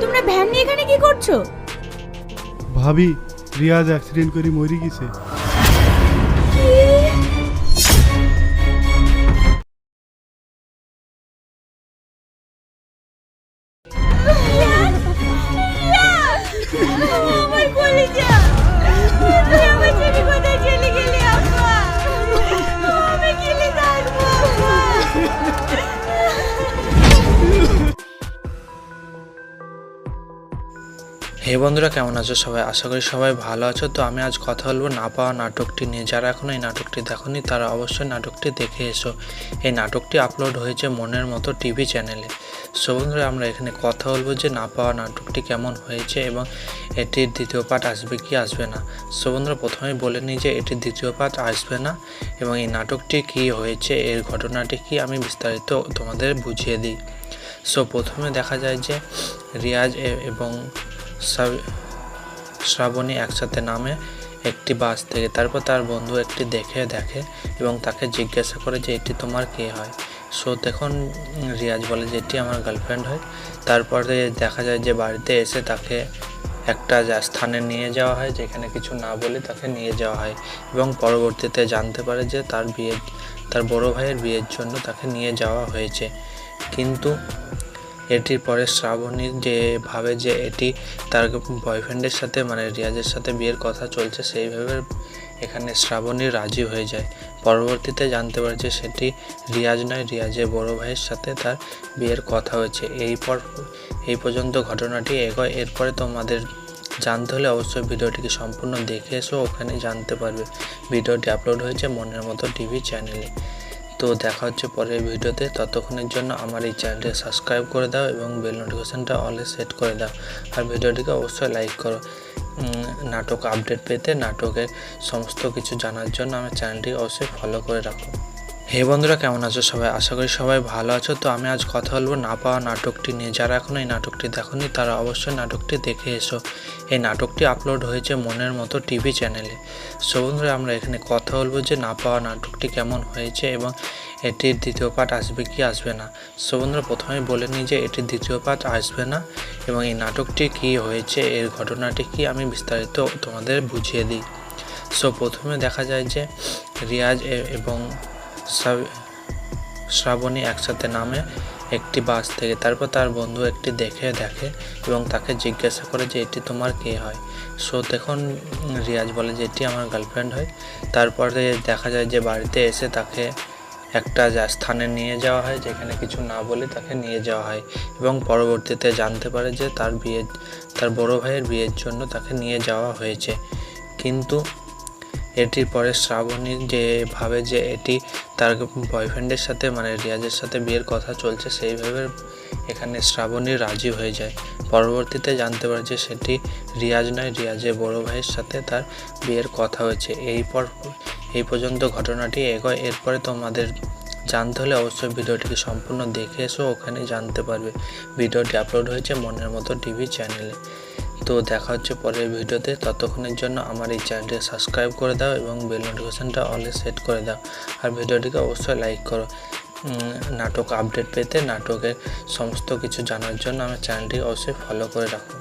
তোমরা ভ্যান নিয়ে এখানে কি করছো? ভাবি, রিয়াজ অ্যাক্সিডেন্ট করে মরে গেছে। আমার কলিজা, তুই আমার ছেড়ে কোথায় চলে গেলি আব্বা? আমি গেলে থাকবো আব্বা। হে বন্ধুরা, কেমন আছো সবাই? আশা করি সবাই ভালো আছো। তো আমি আজ কথা বলবো না পাওয়া নাটকটি নিয়ে। যারা এখনো এই নাটকটি দেখোনি তারা অবশ্যই নাটকটি দেখে এসো। এই নাটকটি আপলোড হয়েছে মনের মতো টিভি চ্যানেলে। সো বন্ধুরা, আমরা এখানে কথা বলবো যে না পাওয়া নাটকটি কেমন হয়েছে এবং এটির দ্বিতীয় পার্ট আসবে কি আসবে না। সো বন্ধুরা, প্রথমেই বলে নিই যে এটির দ্বিতীয় পার্ট আসবে না এবং এই নাটকটি কী হয়েছে, এর ঘটনাটি কি, আমি বিস্তারিত তোমাদের বুঝিয়ে দিই। সো প্রথমে দেখা যায় যে রিয়াজ এবং শ্রাবণী একসাথে নামে একটি বাস থেকে। তারপর তার বন্ধু একটি দেখে এবং তাকে জিজ্ঞাসা করে যে এটি তোমার কে হয়। সো তখন রিয়াজ বলে যে এটি আমার গার্লফ্রেন্ড হয়। তারপরে দেখা যায় যে বাড়িতে এসে তাকে একটা স্থানে নিয়ে যাওয়া হয়, যেখানে কিছু না বলে তাকে নিয়ে যাওয়া হয় এবং পরবর্তীতে জানতে পারে যে তার বড় ভাইয়ের বিয়ের জন্য তাকে নিয়ে যাওয়া হয়েছে। কিন্তু এটির পরে শ্রাবণী যে ভাবে যে এটি তার বয়ফ্রেন্ডের সাথে মানে রিয়াজের সাথে বিয়ের কথা চলছে, সেইভাবে এখানে শ্রাবণী রাজি হয়ে যায়। পরবর্তীতে জানতে পারে যে সেটি রিয়াজ নয়, রিয়াজের বড় ভাইয়ের সাথে তার বিয়ের কথা হয়েছে। এই পর্যন্ত ঘটনাটি এগোয়। এরপরে তোমাদের জানতে হলে অবশ্যই ভিডিওটিকে সম্পূর্ণ দেখে এসো, ওখানে জানতে পারবে। ভিডিওটি আপলোড হয়েছে মনের মতো টিভি চ্যানেলে। তো দেখা হচ্ছে পরের ভিডিওতে। ততক্ষণের জন্য আমার এই চ্যানেলটি সাবস্ক্রাইব করে দাও এবং বেল নোটিফিকেশানটা অলে সেট করে দাও। আর ভিডিওটিকে অবশ্যই লাইক করো। নাটক আপডেট পেতে, নাটকের সমস্ত কিছু জানার জন্য আমার চ্যানেলটি অবশ্যই ফলো করে রাখো। হে বন্ধুরা, কেমন আছো সবাই? আশা করি সবাই ভালো আছো। তো আমি আজ কথা বলবো না পাওয়া নাটকটি নিয়ে। যারা এখনো এই নাটকটি দেখোনি তারা অবশ্যই নাটকটি দেখে এসো। এই নাটকটি আপলোড হয়েছে মনের মতো টিভি চ্যানেলে। সো বন্ধুরা, আমরা এখানে কথা বলবো যে না পাওয়া নাটকটি কেমন হয়েছে এবং এটির দ্বিতীয় পার্ট আসবে কি আসবে না। সো বন্ধুরা, প্রথমেই বলে নিই যে এটির দ্বিতীয় পার্ট আসবে না এবং এই নাটকটি কী হয়েছে, এর ঘটনাটি কি, আমি বিস্তারিত তোমাদের বুঝিয়ে দিই। সো প্রথমে দেখা যায় যে রিয়াজ এবং শ্রাবণী একসাথে নামে একটি বাস থেকে। তারপর তার বন্ধু একটি দেখে এবং তাকে জিজ্ঞাসা করে যে এটি তোমার কে হয়। সো তখন রিয়াজ বলে যে এটি আমার গার্লফ্রেন্ড হয়। তারপরে দেখা যায় যে বাড়িতে এসে তাকে একটা স্থানে নিয়ে যাওয়া হয়, যেখানে কিছু না বলে তাকে নিয়ে যাওয়া হয় এবং পরবর্তীতে জানতে পারে যে তার বড় ভাইয়ের বিয়ের জন্য তাকে নিয়ে যাওয়া হয়েছে। কিন্তু এটির পরে শ্রাবণী যে ভাবে যে এটি তার বয়ফ্রেন্ডের সাথে মানে রিয়াজের সাথে বিয়ের কথা চলছে, সেইভাবে এখানে শ্রাবণী রাজি হয়ে যায়। পরবর্তীতে জানতে পারে যে সেটি রিয়াজ নয়, রিয়াজের বড় ভাইয়ের সাথে তার বিয়ের কথা হয়েছে। এই পর্যন্ত ঘটনাটি এগোয়। এরপরে তোমাদের জানতে হলে অবশ্যই ভিডিওটিকে সম্পূর্ণ দেখে এসো, ওখানে জানতে পারবে। ভিডিওটি আপলোড হয়েছে মনের মতো টিভি চ্যানেলে। তো দেখা হচ্ছে পরের ভিডিওতে। ততক্ষণের জন্য আমার এই চ্যানেলটি সাবস্ক্রাইব করে দাও এবং বেল নোটিফিকেশানটা অলে সেট করে দাও। আর ভিডিওটিকে অবশ্যই লাইক করো। নাটক আপডেট পেতে, নাটকের সমস্ত কিছু জানার জন্য আমার চ্যানেলটি অবশ্যই ফলো করে রাখো।